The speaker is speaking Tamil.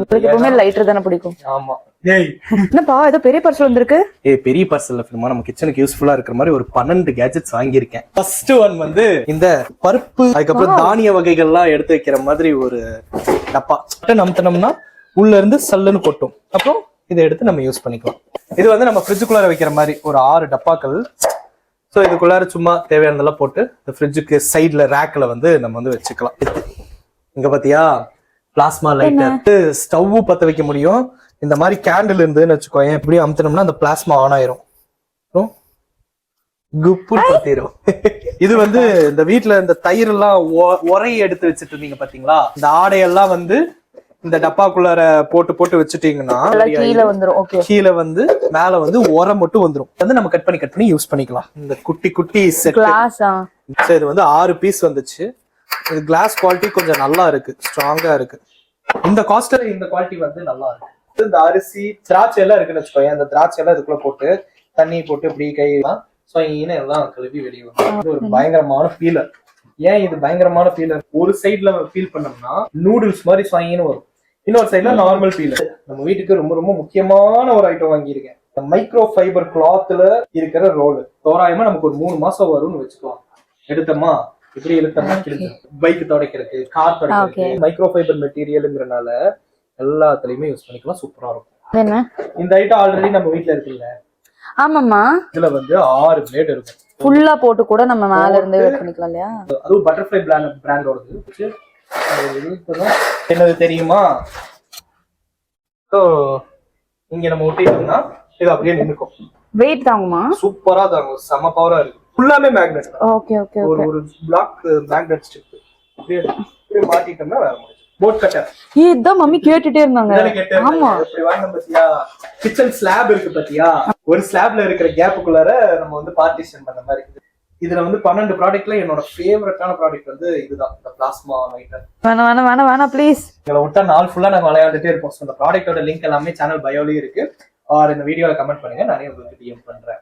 எப்பவுமே லைட்டர் தானே பிடிக்கும். ஆமா. ஏய் என்னப்பா ஏதோ பெரிய பார்சல் வந்திருக்கு? பெரிய பார்சல்ல ஃபிலிமா நம்ம கிச்சனுக்கு யூஸ்ஃபுல்லா இருக்கிற மாதிரி ஒரு 12 கேஜெட்ஸ் வாங்கியிருக்கேன். ஃபர்ஸ்ட் ஒன் வந்து இந்த பருப்பு அதுக்கப்புறம் தானிய வகைகள்லாம் எடுத்து வைக்கிற மாதிரி ஒரு டப்பா. நம்தனம்னா உள்ள இருந்து சல்லுன்னு கொட்டும். அப்புறம் இதை எடுத்து நம்ம யூஸ் பண்ணிக்கலாம். இது வந்து நம்ம ஃப்ரிட்ஜுக்குள்ளார வைக்கிற மாதிரி ஒரு 6 டப்பாக்கள். ஸோ இதுக்குள்ளார சும்மா தேவையானதெல்லாம் போட்டு இந்த ஃப்ரிட்ஜுக்கு சைட்ல ரேக்ல வந்து நம்ம வந்து வச்சுக்கலாம். இங்க பாத்தியா பிளாஸ்மா லைட்டர், ஸ்டவ் பத்த வைக்க முடியும். இந்த மாதிரி கேண்டில் இருந்துன்னு வச்சுக்கோங்க, எப்படியும் அமுத்தினோம்னா அந்த பிளாஸ்மா ஆன் ஆயிரும், குப்பு பத்திரும். இது வந்து இந்த வீட்டுல இந்த தயிர் எல்லாம் உரை எடுத்து வச்சுட்டு இருந்தீங்க பாத்தீங்களா, இந்த ஆடையெல்லாம் வந்து இந்த டப்பாக்குள்ளார போட்டு போட்டு வச்சுட்டீங்கன்னா கீழே வந்து மேல வந்து உரம் மட்டும் வந்துரும். வந்து நம்ம கட் பண்ணி யூஸ் பண்ணிக்கலாம். இந்த குட்டி குட்டி செட் இது வந்து 6 பீஸ் வந்துச்சு. இது கிளாஸ் குவாலிட்டி கொஞ்சம் நல்லா இருக்கு, ஸ்ட்ராங்கா இருக்கு. இந்த காஸ்ட்ல இந்த குவாலிட்டி வந்து நல்லா இருக்கு. இந்த அரிசி திராட்சை எல்லாம் இருக்குன்னு வச்சுக்கோங்க, அந்த திராட்சை எல்லாம் இதுக்குள்ள போட்டு தண்ணி போட்டு இப்படி கையெல்லாம் எல்லாம் கழுவி வெளியே வரும். ஒரு பயங்கரமான ஃபீலர். ஏன் இது பயங்கரமான ஃபீலர்? ஒரு சைட்ல ஃபீல் பண்ணோம்னா நூடுல்ஸ் மாதிரி ஸ்வாயின்னு வரும், இன்னொரு சைட்ல நார்மல் ஃபீலர். நம்ம வீட்டுக்கு ரொம்ப ரொம்ப முக்கியமான ஒரு ஐட்டம் வாங்கியிருக்கேன். மைக்ரோ ஃபைபர் கிளாத்ல இருக்கிற ரோல். தோராயமா நமக்கு ஒரு 3 மாசம் வரும்னு வச்சுக்கலாம். எடுத்தோமா இப்படி இழுத்தோம்னா பைக் துடைக்கிறதுக்கு, கார் துடைக்கிறதுக்கு மைக்ரோ ஃபைபர் மெட்டீரியல்ங்கிறனால எல்லாத்துலயுமே யூஸ் பண்ணிக்கலாம். சூப்பரா இருக்கும். இந்த ஐட்டம் ஆல்ரெடி நம்ம வீட்டுல இருக்குல்ல? ஆமாமா. இதுல வந்து 6 பிளேட் இருக்கும். ஃபுல்லா போட்டு கூட நம்ம மேல இருந்து யூஸ் பண்ணிக்கலாம் இல்லையா? அதுவும் பட்டர்ஃப்ளை பிராண்டோடது. என்னது தெரியுமா? இங்க நம்ம ஒட்டிட்டோம்னா இது அப்படியே நின்னுக்கும். வெயிட் தாங்குமா? சூப்பரா தாங்கும், செம பவரா இருக்கு. ஃபுல்லாமே மேக்னெட். Okay okay. ஒரு பிளாக் மேக்னெட் ஸ்ட்ரிப் அப்படியே மாட்டிட்டோம்னா வேற மாதிரி. Boat cutter. இதுதான் மம்மி கேட்டுட்டே இருந்தாங்க. ஆமா, இப்படி வாங்க பாத்தியா? கிச்சன் ஸ்லாப் இருக்கு பாத்தியா? ஒரு ஸ்லாப்ல இருக்கிற கேப்புக்குள்ளார நம்ம வந்து பார்ட்டிஷன் பண்ண மாதிரி. இதுல வந்து 12 ப்ராடக்ட்ல என்னோட ஃபேவரட்டான ப்ராடக்ட் வந்து இதுதான், இந்த பிளாஸ்மா லைட்டர். வேணாம் ப்ளீஸ். இதில் விட்டா நாள் ஃபுல்லா நாங்க விளையாண்டுட்டே இருப்போம். இந்த ப்ராடக்டோட லிங்க் எல்லாமே சேனல் பயோலயும் இருக்கு. இந்த வீடியோல கமெண்ட் பண்ணுங்க, நானே உங்களுக்கு டிஎம் பண்றேன்.